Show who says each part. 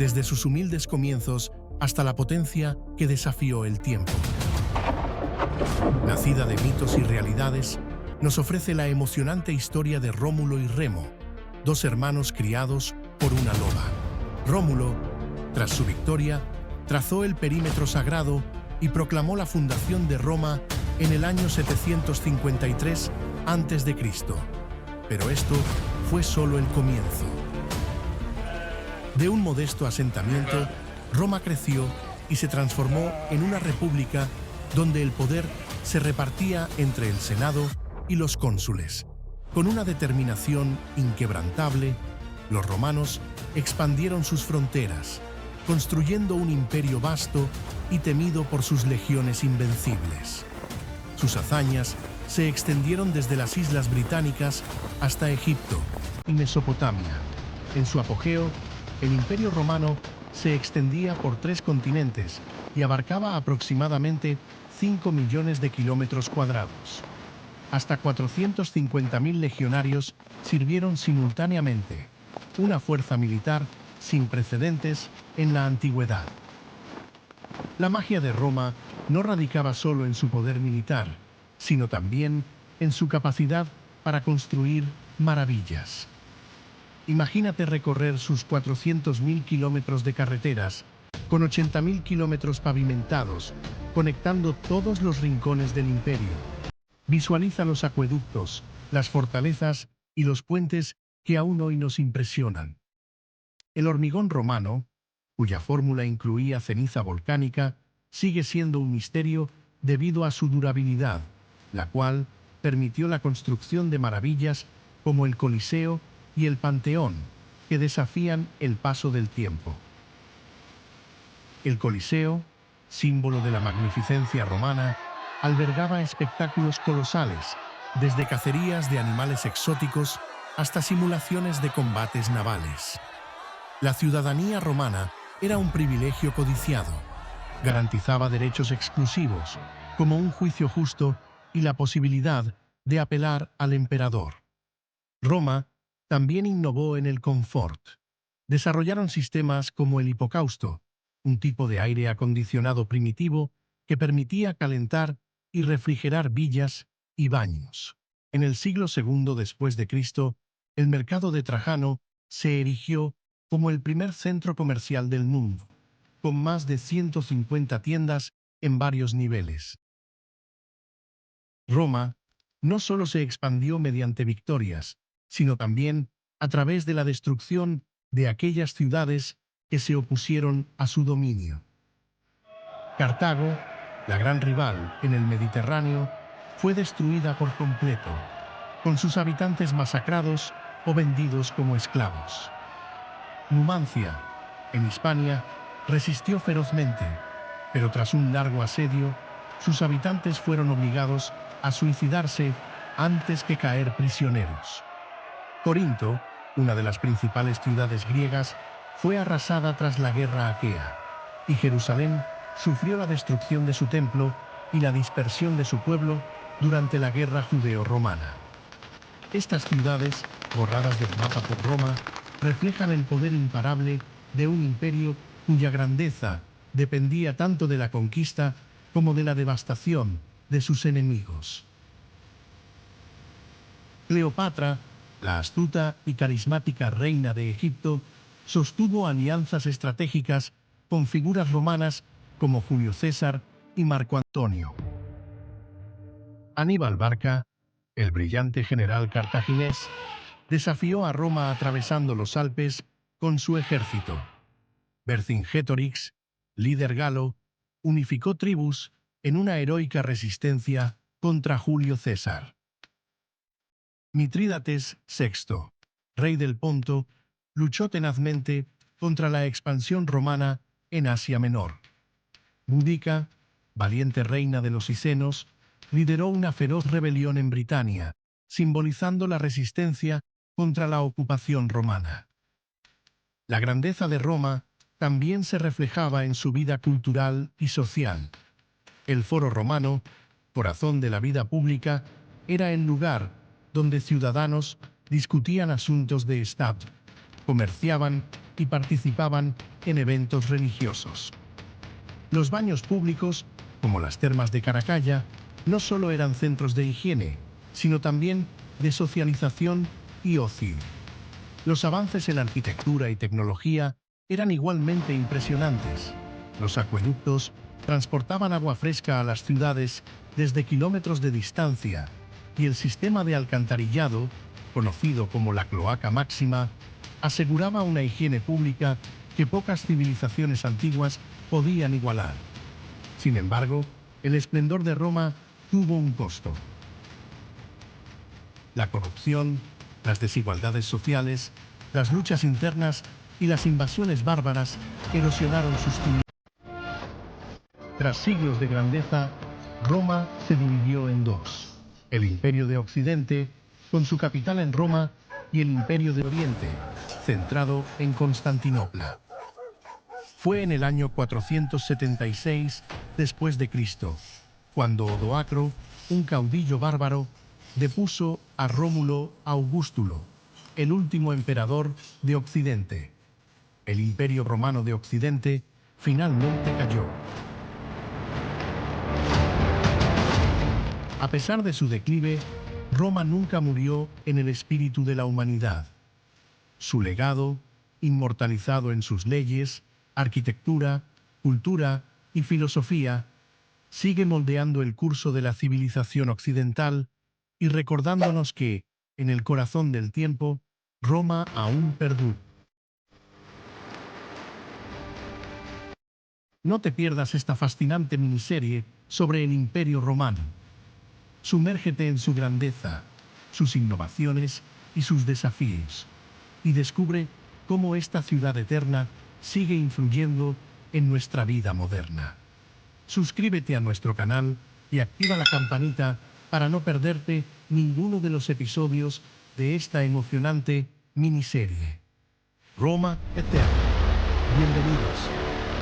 Speaker 1: desde sus humildes comienzos hasta la potencia que desafió el tiempo. Nacida de mitos y realidades, nos ofrece la emocionante historia de Rómulo y Remo, dos hermanos criados por una loba. Rómulo, tras su victoria, trazó el perímetro sagrado y proclamó la fundación de Roma en el año 753 a.C. Pero esto fue solo el comienzo. De un modesto asentamiento, Roma creció y se transformó en una república donde el poder se repartía entre el Senado y los cónsules. Con una determinación inquebrantable, los romanos expandieron sus fronteras, construyendo un imperio vasto y temido por sus legiones invencibles. Sus hazañas se extendieron desde las islas británicas hasta Egipto y Mesopotamia. En su apogeo, el Imperio Romano se extendía por 3 continentes y abarcaba aproximadamente 5 millones de kilómetros cuadrados. Hasta 450.000 legionarios sirvieron simultáneamente, una fuerza militar sin precedentes en la antigüedad. La magia de Roma no radicaba solo en su poder militar, sino también en su capacidad para construir maravillas. Imagínate recorrer sus 400.000 kilómetros de carreteras, con 80.000 kilómetros pavimentados, conectando todos los rincones del imperio. Visualiza los acueductos, las fortalezas y los puentes que aún hoy nos impresionan. El hormigón romano, cuya fórmula incluía ceniza volcánica, sigue siendo un misterio debido a su durabilidad, la cual permitió la construcción de maravillas como el Coliseo y el Panteón, que desafían el paso del tiempo. El Coliseo, símbolo de la magnificencia romana, albergaba espectáculos colosales, desde cacerías de animales exóticos hasta simulaciones de combates navales. La ciudadanía romana era un privilegio codiciado. Garantizaba derechos exclusivos, como un juicio justo y la posibilidad de apelar al emperador. Roma también innovó en el confort. Desarrollaron sistemas como el hipocausto, un tipo de aire acondicionado primitivo que permitía calentar y refrigerar villas y baños. En el siglo II después de Cristo, el mercado de Trajano se erigió como el primer centro comercial del mundo, con más de 150 tiendas en varios niveles. Roma no solo se expandió mediante victorias, sino también a través de la destrucción de aquellas ciudades que se opusieron a su dominio. Cartago, la gran rival en el Mediterráneo, fue destruida por completo, con sus habitantes masacrados o vendidos como esclavos. Numancia, en Hispania, resistió ferozmente, pero tras un largo asedio, sus habitantes fueron obligados a suicidarse antes que caer prisioneros. Corinto, una de las principales ciudades griegas, fue arrasada tras la guerra aquea, y Jerusalén sufrió la destrucción de su templo y la dispersión de su pueblo durante la guerra judeo-romana. Estas ciudades, borradas del mapa por Roma, reflejan el poder imparable de un imperio cuya grandeza dependía tanto de la conquista como de la devastación de sus enemigos. Cleopatra, la astuta y carismática reina de Egipto, sostuvo alianzas estratégicas con figuras romanas como Julio César y Marco Antonio. Aníbal Barca, el brillante general cartaginés, desafió a Roma atravesando los Alpes con su ejército. Vercingétorix, líder galo, unificó tribus en una heroica resistencia contra Julio César. Mitrídates VI, rey del Ponto, luchó tenazmente contra la expansión romana en Asia Menor. Boudica, valiente reina de los Micenos, lideró una feroz rebelión en Britania, simbolizando la resistencia contra la ocupación romana. La grandeza de Roma también se reflejaba en su vida cultural y social. El Foro Romano, corazón de la vida pública, era el lugar donde ciudadanos discutían asuntos de Estado, comerciaban y participaban en eventos religiosos. Los baños públicos, como las termas de Caracalla, no solo eran centros de higiene, sino también de socialización y ocio. Los avances en arquitectura y tecnología eran igualmente impresionantes. Los acueductos transportaban agua fresca a las ciudades desde kilómetros de distancia, y el sistema de alcantarillado, conocido como la cloaca máxima, aseguraba una higiene pública que pocas civilizaciones antiguas podían igualar. Sin embargo, el esplendor de Roma tuvo un costo. La corrupción, las desigualdades sociales, las luchas internas y las invasiones bárbaras erosionaron sus cimientos. Tras siglos de grandeza, Roma se dividió en dos: el Imperio de Occidente, con su capital en Roma, y el Imperio de Oriente, centrado en Constantinopla. Fue en el año 476 después de Cristo, cuando Odoacro, un caudillo bárbaro, depuso a Rómulo Augustulo, el último emperador de Occidente. El Imperio Romano de Occidente finalmente cayó. A pesar de su declive, Roma nunca murió en el espíritu de la humanidad. Su legado, inmortalizado en sus leyes, arquitectura, cultura y filosofía, sigue moldeando el curso de la civilización occidental y recordándonos que, en el corazón del tiempo, Roma aún perdura. No te pierdas esta fascinante miniserie sobre el Imperio Romano. Sumérgete en su grandeza, sus innovaciones y sus desafíos, y descubre cómo esta ciudad eterna sigue influyendo en nuestra vida moderna. Suscríbete a nuestro canal y activa la campanita para no perderte ninguno de los episodios de esta emocionante miniserie. Roma Eterna. Bienvenidos.